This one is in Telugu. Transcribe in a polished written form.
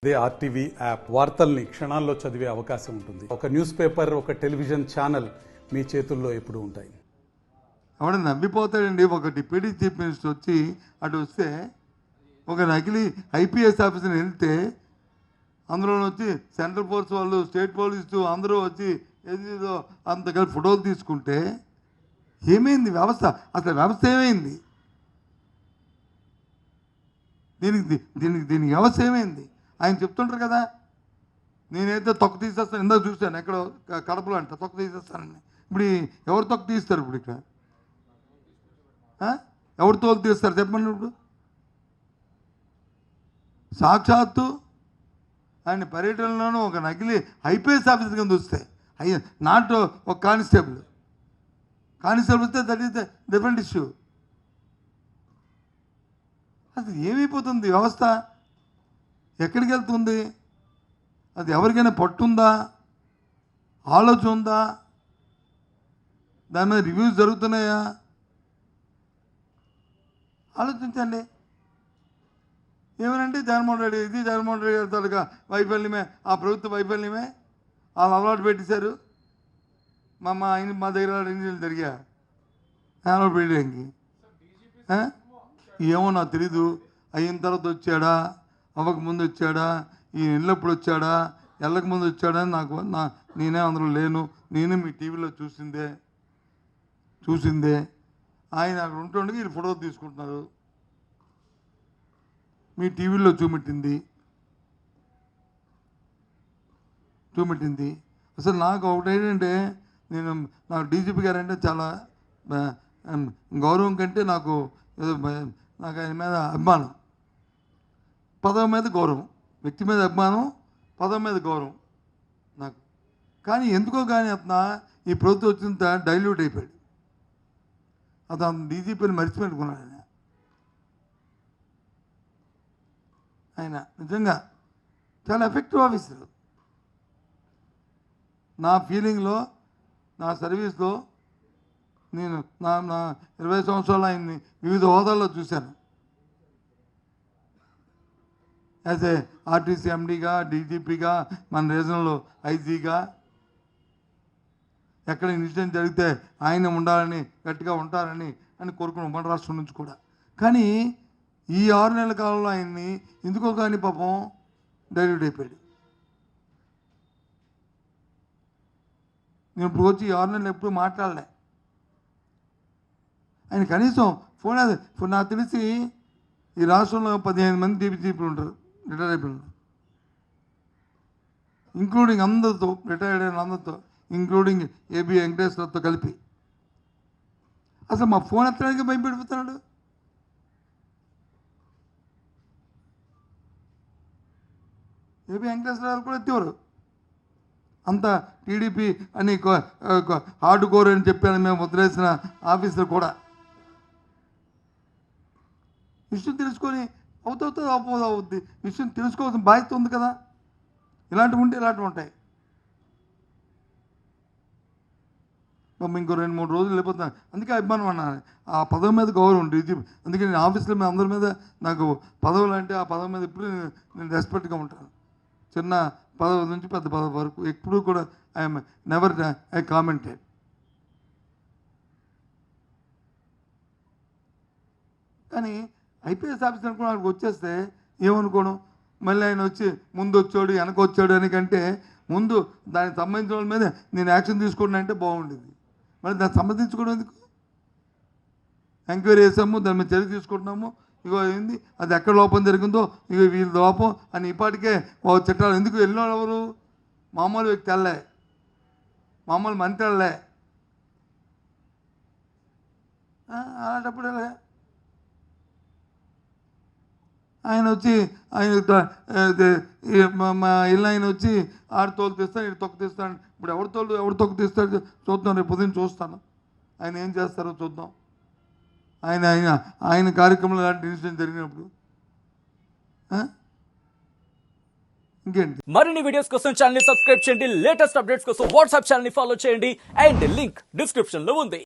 ఇదే ఆర్టీవీ యాప్ వార్తల్ని క్షణాల్లో చదివే అవకాశం ఉంటుంది. ఒక న్యూస్ పేపర్, ఒక టెలివిజన్ ఛానల్ మీ చేతుల్లో ఎప్పుడూ ఉంటాయి. ఆవిడ నవ్విపోతాడండి. ఒక డిప్యూటీ చీఫ్ మినిస్టర్ వచ్చి అటు వస్తే ఒక నకిలీ ఐపీఎస్ ఆఫీసర్ వెళ్తే అందులో వచ్చి సెంట్రల్ ఫోర్స్ వాళ్ళు, స్టేట్ పోలీసు అందరూ వచ్చి ఏదో అంత కలిసి ఫోటోలు తీసుకుంటే ఏమైంది వ్యవస్థ? అసలు వ్యవస్థ ఏమైంది? దీనికి వ్యవస్థ ఏమైంది? ఆయన చెప్తుంటారు కదా, నేనైతే తొక్క తీసేస్తాను. ఇందాక చూశాను ఎక్కడో కడపలో అంట తొక్క తీసేస్తానని. ఇప్పుడు ఎవరు తొక్క తీస్తారు? ఇప్పుడు ఇక్కడ ఎవరు తోలు తీస్తారు చెప్పండి. ఇప్పుడు సాక్షాత్తు ఆయన పర్యటనలోనూ ఒక నకిలీ ఐపీఎస్ ఆఫీసర్ కింద వస్తే నాట్ ఒక కానిస్టేబుల్ వస్తే that is the different issue. అసలు ఏమైపోతుంది వ్యవస్థ? ఎక్కడికి వెళ్తుంది? అది ఎవరికైనా పట్టుందా? ఆలోచన ఉందా? దాని మీద రివ్యూస్ జరుగుతున్నాయా? ఆలోచించండి. ఏమనంటే జగన్మోహన్ రెడ్డి గారి తాలూకా వైఫల్యమే, ఆ ప్రభుత్వ వైఫల్యమే. వాళ్ళు అలవాటు పెట్టేశారు. మా దగ్గర ఇంజనీర్లు జరిగా అలవాటు పెట్టడానికి ఏమో నాకు తెలీదు. అయిన తర్వాత వచ్చాడా, అవ్వక ముందు వచ్చాడా, ఈ ఇళ్ళప్పుడు వచ్చాడా, వెళ్ళక ముందు వచ్చాడా నేనే అందులో లేను. నేనే మీ టీవీలో చూసిందే. ఆయన అక్కడ ఉంటుండగా వీళ్ళు ఫోటో తీసుకుంటున్నారు. మీ టీవీలో చూపెట్టింది. అసలు నాకు ఒకటి ఏంటంటే, నాకు డీజీపీ గారు అంటే చాలా గౌరవం కంటే నాకు ఆయన మీద అభిమానం. పదవి మీద గౌరవం, వ్యక్తి మీద అభిమానం, పదవి మీద గౌరవం నాకు. కానీ ఎందుకో కానీ అతను ఈ ప్రభుత్వం వచ్చిన డైల్యూట్ అయిపోయాడు. అతను డీజీపీని మర్చిపెట్టుకున్నాడు. ఆయన నిజంగా చాలా ఎఫెక్టివ్ ఆఫీసర్. నా ఫీలింగ్లో, నా సర్వీస్లో నేను నా 20 సంవత్సరాలు ఆయన్ని వివిధ హోదాల్లో చూశాను. యాజ్ ఏ ఆర్టీసీ ఎండీగా, డీజీపీగా, మన రీజనల్ ఐజీగా. ఎక్కడ ఇన్సిడెంట్ జరిగితే ఆయన ఉండాలని, గట్టిగా ఉంటారని కోరుకున్నాం మన రాష్ట్రం నుంచి కూడా. కానీ ఈ 6 నెలల కాలంలో ఆయన్ని ఎందుకో కానీ పాపం డైల్యూట్ అయిపోయాడు. నేను ఇప్పుడు వచ్చి 6 నెలలు ఎప్పుడు మాట్లాడలే. ఆయన కనీసం ఫోన్ నాకు తెలిసి ఈ రాష్ట్రంలో 15 మంది డీజీపీలు ఉంటారు, రిటైర్ అయిపోయిన, ఇంక్లూడింగ్ అందరితో, రిటైర్డ్ అయిన అందరితో, ఇంక్లూడింగ్ ఏబి వెంకటేశ్వరతో కలిపి. అసలు మా ఫోన్ ఎత్తడానికి భయపెడిపోతున్నాడు. ఏబి వెంకటేశ్వర గారు కూడా ఎత్తేవారు. అంత టీడీపీ అని హార్డ్ కోర్ అని చెప్పాను మేము వదిలేసిన ఆఫీసర్ కూడా. విషయం తెలుసుకొని అవుతుంది. విషయం తెలుసుకోవాల్సిన బాధ్యత ఉంది కదా. ఇలాంటివి ఉంటాయి. ఇంకో 2-3 రోజులు వెళ్ళిపోతున్నాను. అందుకే అభిమానం అన్నాను. ఆ పదవి మీద గౌరవం ఉంటుంది. అందుకే నేను ఆఫీస్లో మీద అందరి మీద నాకు పదవులు అంటే ఆ పదవి మీద ఎప్పుడు నేను రెస్పెక్ట్గా ఉంటాను. చిన్న పదవి నుంచి పెద్ద పదవి వరకు ఎప్పుడూ కూడా ఐఎమ్ నెవర్ ఐ కామెంటెడ్. కానీ ఐపీఎస్ ఆఫీసర్ కూడా అక్కడికి వచ్చేస్తే ఏమనుకోవడం, మళ్ళీ ఆయన వచ్చి ముందు వచ్చాడు వెనక వచ్చాడు అని కంటే ముందు దానికి సంబంధించిన వాళ్ళ మీద నేను యాక్షన్ తీసుకోవడం అంటే బాగుండేది. మరి దాన్ని సంబంధించుకోవడం ఎందుకు? ఎంక్వైరీ చేసాము, దాని మీద చర్య తీసుకుంటున్నాము. ఇగో ఏంది అది ఎక్కడ లోపం జరిగిందో, ఇగో వీళ్ళ లోపం అని ఇప్పటికే చట్టాలు ఎందుకు వెళ్ళిన ఎవరు? మామూలు వ్యక్తి వెళ్ళే, మామూలు మంత్రి వెళ్ళే. అలాంటప్పుడు వెళ్ళే ఆయన వచ్చి మా ఇల్లు ఆయన వచ్చి ఆడు తోలు తీస్తాను, ఇటు తొక్క తీస్తాను. ఇప్పుడు ఎవరు తొక్క తీస్తాడు చూద్దాం. రేపు పొద్దున్న చూస్తాను ఆయన ఏం చేస్తారో చూద్దాం. ఆయన కార్యక్రమంలో లాంటి ఇన్సిడెంట్ జరిగినప్పుడు ఇంకేంటి. మరిన్ని వీడియోస్ కోసం ఛానల్ ని సబ్స్క్రైబ్ చేయండి. లేటెస్ట్ అప్డేట్స్ కోసం వాట్సాప్ ఛానల్ ని ఫాలో చేయండి. అండ్ లింక్ డిస్క్రిప్షన్ లో ఉంది.